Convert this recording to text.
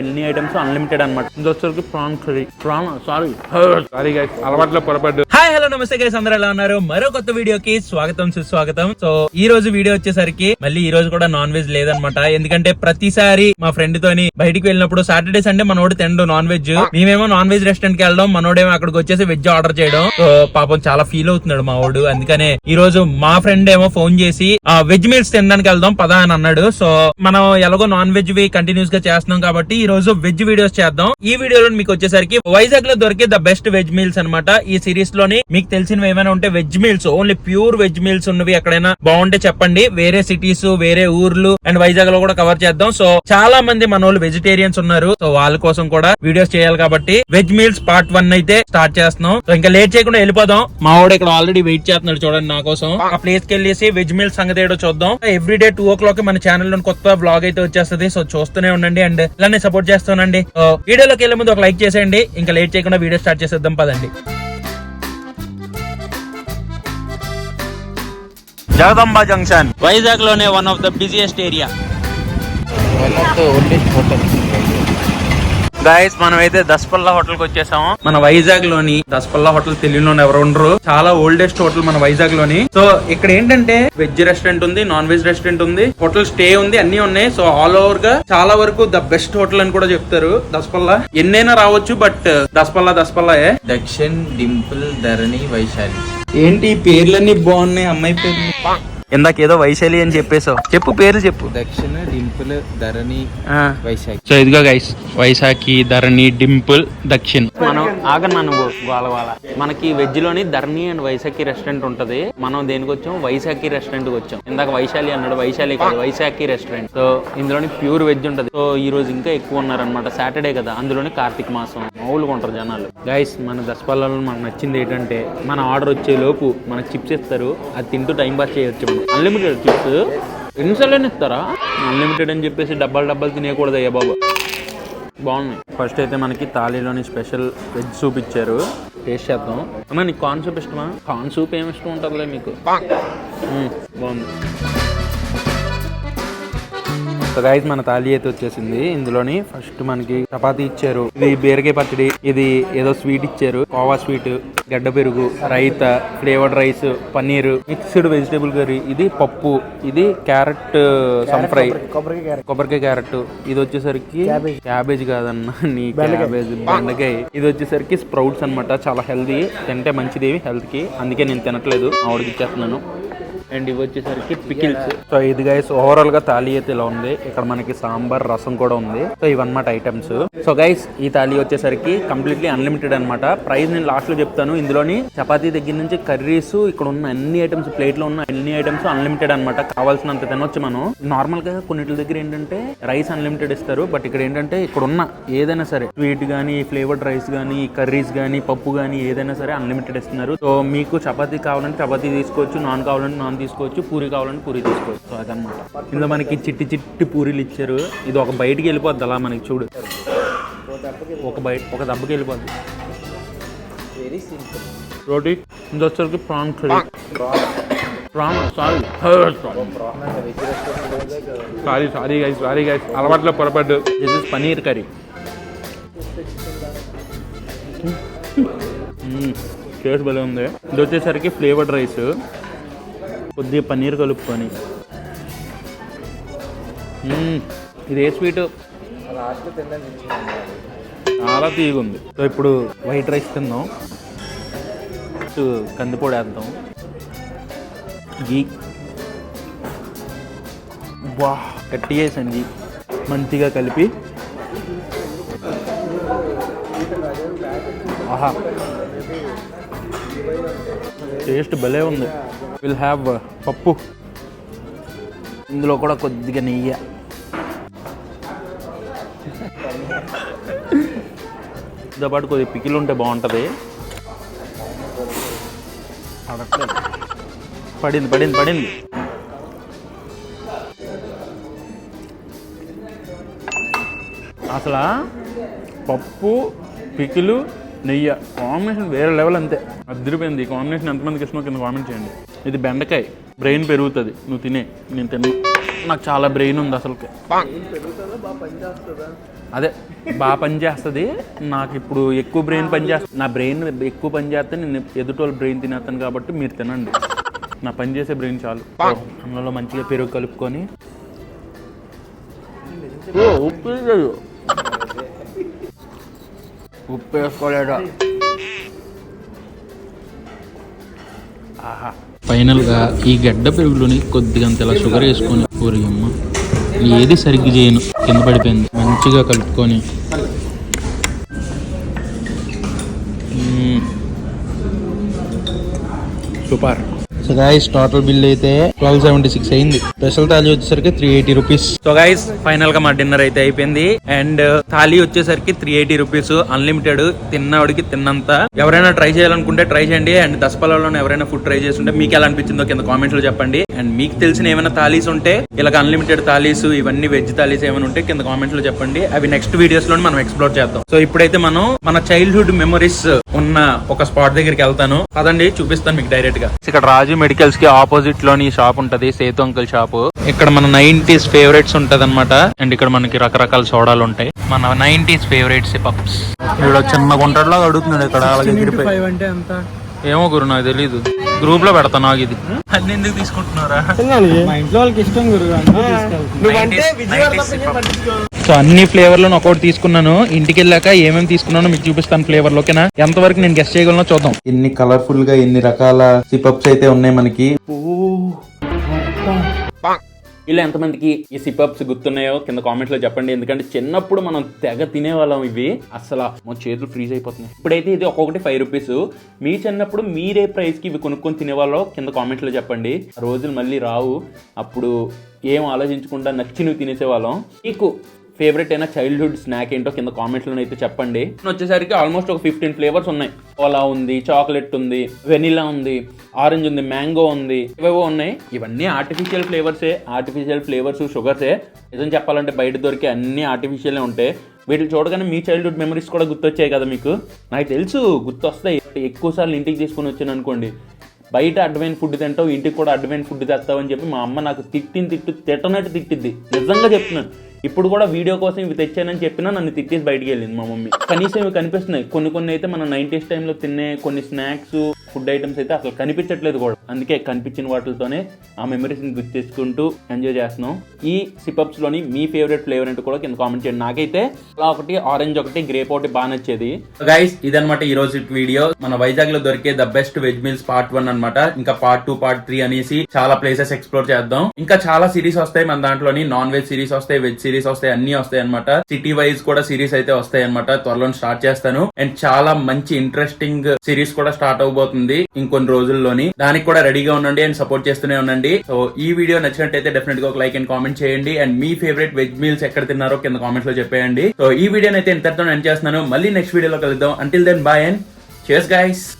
ఎన్ని items unlimited అనమాట. ఇంకొకరికి ప్రాన్ కర్రీ, సారీ గైస్ అలవాట్లో పొరపాటు. హాయ్ హలో నమస్తే గైస్, అందరూ ఎలా ఉన్నారు? మరో కొత్త వీడియోకి స్వాగతం సుస్వాగతం. సో ఈ రోజు వీడియో వచ్చేసరికి మళ్ళీ ఈ రోజు కూడా నాన్ వెజ్ లేదనమాట. ఎందుకంటే ప్రతిసారి మా ఫ్రెండ్ తోని బయటికి వెళ్ళినప్పుడు సాటర్డే సండే మనోడు తినడు నాన్ వెజ్. మేమేమో నాన్ వెజ్ రెస్టారెంట్ కి వెళ్ళడం, మనోడేమో అక్కడికి వచ్చేసి వెజ్ ఆర్డర్ చేయడం. సో పాపం చాలా ఫీల్ అవుతున్నాడు మా వాడు. అందుకనే ఈ రోజు మా ఫ్రెండ్ ఏమో ఫోన్ చేసి వెజ్ మీల్స్ తినడానికి వెళ్దాం పదా అని అన్నాడు. సో మనం ఎలాగో నాన్ వెజ్ వి కంటిన్యూస్ గా చేస్తున్నాం కాబట్టి ఈ రోజు వెజ్ వీడియోస్ చేద్దాం. ఈ వీడియోలో మీకు వచ్చేసరికి వైజాగ్ లో దొరికే ద బెస్ట్ వెజ్ మీల్స్ అనమాట. ఈ సిరీస్ లోని మీకు తెలిసినవి ఏమైనా ఉంటే veg meals, only pure veg meals ఉన్నవి ఎక్కడైనా బాగుంటే చెప్పండి. వేరే సిటీస్, వేరే ఊర్లు అండ్ వైజాగ్ లో కూడా కవర్ చేద్దాం. సో చాలా మంది మన వాళ్ళు వెజిటేరియన్స్ ఉన్నారు. సో వాళ్ళ కోసం కూడా వీడియోస్ చేయాలి కాబట్టి వెజ్ మీల్స్ పార్ట్ 1 అయితే స్టార్ట్ చేస్తున్నాం. సో ఇంకా లేట్ చేయకుండా వెళ్ళిపోదాం. మా వాడు ఇక్కడ ఆల్రెడీ వెయిట్ చేస్తున్నాడు చూడండి నా కోసం. ఆ ప్లేస్ కి వెళ్ళేసి వెజ్ మీల్స్ సంగతి ఏడో చూద్దాం. ఎవ్రీడే 2 o'clock మన ఛానల్ లో కొత్త బ్లాగ్ అయితే వచ్చేస్తుంది. సో చూస్తూనే ఉండండి అండ్ ఇలానే సపోర్ట్ చేస్తానండి. వీడియోలోకి వెళ్ళే ముందు ఒక లైక్ చేసేయండి. ఇంకా లేట్ చేయకుండా వీడియో స్టార్ట్ చేసేద్దాం పదండి. జగదంబ జంక్షన్ వైజాగ్ లోనే one of the busiest area. Guys మనం అయితే దసపల్లా హోటల్ కి వచ్చేసాము. మన వైజాగ్ లోని దసపల్లా హోటల్ తెలియని ఎవరు ఉండరు. చాలా ఓల్డెస్ట్ హోటల్ మన వైజాగ్ లోని. సో ఇక్కడ ఏంటంటే వెజ్ రెస్టారెంట్ ఉంది, నాన్ వెజ్ రెస్టారెంట్ ఉంది, హోటల్ స్టే ఉంది, అన్ని ఉన్నాయి. సో ఆల్ ఓవర్ గా చాలా వరకు ద బెస్ట్ హోటల్ అని కూడా చెప్తారు దసపల్లా. ఎన్నైనా రావచ్చు బట్ దసపల్లాయే. దక్షిణ్, డింపుల్, ధరణి, వైశాలి. ఏంటి పేర్లన్నీ బాగున్నాయి, అమ్మాయి పేర్లు. ఇందాక ఏదో వైశాలి అని చెప్పేసావు, చెప్పు పేర్లు చెప్పు. దక్షిణ, డింపుల్, ధరణి, వైశాఖి. సో ఇదిగో గైస్ వైశాఖి, ధరణి, డింపుల్, దక్షిణ్. మనం ఆగన్నాను వాళ్ళ మనకి వెజ్ లోని ధరణి అండ్ వైశాఖి రెస్టారెంట్ ఉంటది. మనం దేనికి వచ్చాం? వైశాఖి రెస్టారెంట్ కి వచ్చాం. ఇందాక వైశాలి అన్నాడు, వైశాలి కాదు వైశాఖి రెస్టారెంట్. సో ఇందులోని ప్యూర్ వెజ్ ఉంటది. సో ఈ రోజు ఇంకా ఎక్కువ ఉన్నారనమాట, సాటర్డే కదా, అందులోని కార్తీక మాసం మామూలుగా ఉంటారు జనాలు. గైస్ మన దసపల్లలో మనకు నచ్చింది ఏంటంటే మన ఆర్డర్ వచ్చే లోపు మనకు చిప్స్ ఇస్తారు, అది తింటూ టైం పాస్ చేయొచ్చు. అన్లిమిటెడ్ చిప్స్ ఎన్నిసార్లు ఇస్తారా? అన్లిమిటెడ్ అని చెప్పేసి డబ్బాలు తినేయకూడదు అయ్యా బాబు. బాగున్నాయి. ఫస్ట్ అయితే మనకి థాలీలోని స్పెషల్ వెజ్ సూప్ ఇచ్చారు, టేస్ట్ చేద్దాం. అమ్మా నీకు కార్న్ సూప్ ఇష్టమా? కార్న్ సూప్ ఏమి ఇష్టం ఉంటుందిలే మీకు. బాగుంది. సో గైస్ మన థాలీ అయితే వచ్చేసింది. ఇందులోని ఫస్ట్ మనకి చపాతీ ఇచ్చారు, ఇది బీరకాయ పచ్చడి, ఇది ఏదో స్వీట్ ఇచ్చారు, కోవా స్వీట్, గడ్డ పెరుగు, raita, flavoured rice, paneer, mixed vegetable curry, ఇది పప్పు, ఇది క్యారెట్ సమ్ ఫ్రై, కొబ్బరికాయ క్యారెట్, ఇది వచ్చేసరికి క్యాబేజ్ కాదన్న నీ క్యాబేజ్ బెండకాయ, ఇది వచ్చేసరికి స్ప్రౌట్స్ అనమాట. చాలా హెల్దీ, తింటే మంచిది హెల్త్ కి, అందుకే నేను తినట్లేదు, ఆవిడకి ఇచ్చేస్తున్నాను. అండ్ ఇవి వచ్చేసరికి పికిల్స్. సో ఇది గైస్ ఓవరాల్ గా థాలీ అయితే ఇలా ఉంది. ఇక్కడ మనకి సాంబార్, రసం కూడా ఉంది. సో ఇవన్నమాట ఐటమ్స్. సో గైస్ ఈ థాలీ వచ్చేసరికి కంప్లీట్లీ అన్లిమిటెడ్ అనమాట. ప్రైస్ నేను లాస్ట్ లో చెప్తాను. ఇందులోని చపాతీ దగ్గర నుంచి కర్రీస్, ఇక్కడ ఉన్న అన్ని ఐటమ్స్, ప్లేట్ లో ఉన్న అన్ని ఐటమ్స్ అన్లిమిటెడ్ అనమాట. కావాల్సినంత తినొచ్చు మనం. నార్మల్ గా కొన్నిటి దగ్గర ఏంటంటే రైస్ అన్లిమిటెడ్ ఇస్తారు, బట్ ఇక్కడ ఏంటంటే ఇక్కడ ఉన్న ఏదైనా సరే స్వీట్ గానీ, ఫ్లేవర్డ్ రైస్ గానీ, కర్రీస్ గానీ, పప్పు గానీ ఏదైనా సరే అన్లిమిటెడ్ ఇస్తున్నారు. సో మీకు చపాతీ కావాలంటే చపాతీ తీసుకోవచ్చు, నాన్ కావాలంటే నాన్ తీసుకోవచ్చు, పూరి కావాలంటే పూరి తీసుకోవచ్చు. సో అదనమాట. ఇందులో మనకి చిట్టి పూరీలు ఇచ్చారు. ఇది ఒక బయటికి వెళ్ళిపోద్ది అలా మనకి, చూడు ఒక దెబ్బకి వెళ్ళిపోద్ది. Very simple. రోటీ ఇది వచ్చరికి ప్రాన్ కర్రీ, సారీ గైస్ అలవాట్లో పొరపాటు. This is paneer curry. Taste భలే ఉంది. ఇది వచ్చేసరికి ఫ్లేవర్డ్ రైస్, కొద్దిగా పన్నీర్ కలుపుకొని. ఇది ఏ స్వీట్, చాలా తీగుంది. సో ఇప్పుడు వైట్ రైస్ తిందాం, కందిపొడి వేద్దాం, గీ వా గట్టి వేసాను, గీ మంచిగా కలిపి. ఆహా టేస్ట్ భలే ఉంది. విల్ హ్యావ్ పప్పు, ఇందులో కూడా కొద్దిగా నెయ్యి. దాంతో కొద్దిగా పికిల్ ఉంటే బాగుంటుంది. పడింది. అసలు పప్పు, పికిలు, నెయ్యి కాంబినేషన్ వేరే లెవెల్. అంతే అదిరిపోయింది. ఈ కాంబినేషన్ ఎంతమందికి ఇష్టమో కింద కామెంట్ చేయండి. ఇది బెండకాయ, బ్రెయిన్ పెరుగుతుంది నువ్వు తినే, నేను తిన్నా. నాకు చాలా బ్రెయిన్ ఉంది అసలుకి. అదే బాగా పనిచేస్తుంది. నాకు ఇప్పుడు ఎక్కువ బ్రెయిన్ పనిచేస్తుంది. నా బ్రెయిన్ ఎక్కువ పని చేస్తే నేను ఎదుటోళ్ళ బ్రెయిన్ తినేస్తాను కాబట్టి మీరు తినండి. నా పని చేసే బ్రెయిన్ చాలు. అందులో మంచిగా పెరుగు కలుపుకొని ఉప్పు ఉప్పు వేసుకోలేదా? ఆహా. ఫైనల్గా ఈ గడ్డ పెరుగులోని కొద్దిగా ఇలా షుగర్ వేసుకొని ఊరి అమ్మ ఏది సరిగ్గా చేయను, కింద పడిపోయింది. మంచిగా కలుపుకొని super. So guys total bill అయితే 1276 అయింది. స్పెషల్ థాలీ వచ్చేసరికి 380 రూపీస్. సో గైస్ ఫైనల్ గా మా డిన్నర్ అయితే అయిపోయింది. అండ్ థాలీ వచ్చేసరికి 380 రూపీస్ అన్లిమిటెడ్. తిన్నవాడికి తిన్నంత. ఎవరైనా ట్రై చేయాలనుకుంటే ట్రై చేయండి. అండ్ దసపల్లలో ఎవరైనా ఫుడ్ ట్రై చేస్తుంటే మీకు ఎలా అనిపించిందో కింద కామెంట్స్ లో చెప్పండి. అండ్ మీకు తెలిసిన ఏమైనా థాలీస్ ఉంటే ఇలా అన్లిమిటెడ్ థాలీస్ ఇవన్నీ వెజ్ థాలీస్ ఏమైనా ఉంటే కింద కామెంట్స్ లో చెప్పండి. అవి నెక్స్ట్ వీడియోస్ లో మనం ఎక్స్ప్లోర్ చేద్దాం. సో ఇప్పుడైతే మనం మన చైల్డ్హుడ్ మెమరీస్ ఉన్న ఒక స్పాట్ దగ్గరికి వెళ్తాను. అదండి చూపిస్తాను మీకు డైరెక్ట్ గా. ఇక్కడ రాజు మెడికల్స్ కి ఆపోజిట్ లోని షాప్ ఉంటది, సేతు అంకుల్ షాప్. ఇక్కడ మన 90s ఫేవరెట్స్ ఉంటది అనమాట. అండ్ ఇక్కడ మనకి రకరకాల సోడాలు ఉంటాయి. మన 90s ఫేవరెట్స్ పప్స్. ఇక్కడ చిన్న గుంటలో అడుగుతున్నాడు. ఇక్కడ ఏమో గురు నాకు తెలీదు. గ్రూప్ లో పెడతాను నాకు ఇది. అన్ని ఎందుకు తీసుకుంటున్నారా? మా ఇంట్లో వాళ్ళకి ఇష్టం గురు. సో అన్ని ఫ్లేవర్ లో ఒకటి తీసుకున్నాను. ఇంటికి వెళ్ళాక ఏమేమి తీసుకున్నానో మీకు చూపిస్తాను ఫ్లేవర్ లో. ఓకేనా? ఎంతవరకు నేను గెస్ట్ చేయగలనో చూద్దాం. ఎన్ని కలర్ఫుల్ గా ఎన్ని రకాల సిపప్స్ అయితే ఉన్నాయి మనకి. ఇలా ఎంతమందికి ఈ సిపప్స్ గుర్తున్నాయో కింద కామెంట్స్ లో చెప్పండి. ఎందుకంటే చిన్నప్పుడు మనం తెగ తినేవాళ్ళం ఇవి. అసలు మా చేతులు ఫ్రీజ్ అయిపోతున్నాయి. ఇప్పుడైతే ఇది ఒక్కొక్కటి 5 రూపీస్. మీ చిన్నప్పుడు మీరే ప్రైస్ కి ఇవి కొనుక్కొని తినేవాళ్ళో కింద కామెంట్స్ లో చెప్పండి. రోజులు మళ్ళీ రావు. అప్పుడు ఏం ఆలోచించకుండా నచ్చినవి తినేసేవాళ్ళం. మీకు ఫేవరెట్ అయినా చైల్డ్హుడ్ స్నాక్ ఏంటో కింద కామెంట్స్లో అయితే చెప్పండి. వచ్చేసరికి ఆల్మోస్ట్ ఒక 15 ఫ్లేవర్స్ ఉన్నాయి. కోలా ఉంది, చాక్లెట్ ఉంది, వెనిలా ఉంది, ఆరెంజ్ ఉంది, మ్యాంగో ఉంది, ఇవేవో ఉన్నాయి. ఇవన్నీ ఆర్టిఫిషియల్ ఫ్లేవర్సే. ఆర్టిఫిషియల్ ఫ్లేవర్స్, షుగర్సే. నిజం చెప్పాలంటే బయట దొరికే అన్ని ఆర్టిఫిషియలే ఉంటాయి. వీటిని చూడగానే మీ చైల్డ్హుడ్ మెమరీస్ కూడా గుర్తొచ్చాయి కదా మీకు. నాకు తెలుసు గుర్తొస్తాయి. ఎక్కువసార్లు ఇంటికి తీసుకొని వచ్చాను అనుకోండి, బయట అడ్వైన్ ఫుడ్ తింటావు, ఇంటికి కూడా అడ్వైన్ ఫుడ్ తెస్తావు అని చెప్పి మా అమ్మ నాకు తిట్టనట్టు తిట్టిద్ది. నిజంగా చెప్తున్నాను. ఇప్పుడు కూడా వీడియో కోసం ఇవి తెచ్చానని చెప్పినా నన్ను తిట్టేసి బయటికి వెళ్ళింది మా మమ్మీ. కనీసం ఇవి కనిపిస్తున్నాయి. కొన్ని అయితే మన 90s టైంలో తినే కొన్ని స్నాక్స్, ఫుడ్ ఐటమ్స్ అయితే అసలు కనిపించట్లేదు కూడా. అందుకే కనిపించిన వాటితోనే ఆ మెమరీస్ని గుర్తు చేసుకుంటూ ఎంజాయ్ చేస్తున్నాం. ఈ సిపప్స్ లోని మీ ఫేవరెట్ ఫ్లేవర్ అంటే కూడా కింద కామెంట్ చేయండి. నాకైతే అలా ఒకటి ఆరెంజ్, ఒకటి గ్రేప్ ఒకటి బాగా నచ్చేది. గైస్ ఇదనమాట ఈ రోజు వీడియో. మన వైజాగ్ లో దొరికే the best veg meals part 1 అనమాట. ఇంకా పార్ట్ 2, పార్ట్ 3 అనేసి చాలా ప్లేసెస్ ఎక్స్ప్లోర్ చేద్దాం. ఇంకా చాలా సిరీస్ వస్తాయి మన దాంట్లోని. నాన్ వెజ్ సిరీస్ వస్తాయి, వెజ్ సిరీస్ వస్తాయి, అన్ని వస్తాయి అనమాట. సిటీ వైజ్ కూడా సిరీస్ అయితే వస్తాయి అనమాట. త్వరలో స్టార్ట్ చేస్తాను. అండ్ చాలా మంచి ఇంట్రెస్టింగ్ సిరీస్ కూడా స్టార్ట్ అవబోతుంది ఇంకొన్ని రోజుల్లోని. దానికి కూడా రెడీగా ఉండండి అండ్ సపోర్ట్ చేస్తూనే ఉండండి. సో ఈ వీడియో నచ్చినట్టయితే డెఫినెట్ గా ఒక లైక్ అండ్ కామెంట్ చేయండి. And me favourite veg meals ఎక్కడ తిన్నారో కింద కామెంట్స్ లో చెప్పేయండి. సో ఈ వీడియోని అయితే ఇంతటితో ఎండ్ చేస్తున్నాను. మళ్ళీ నెక్స్ట్ వీడియోలో కలుద్దాం. Until then bye and cheers guys.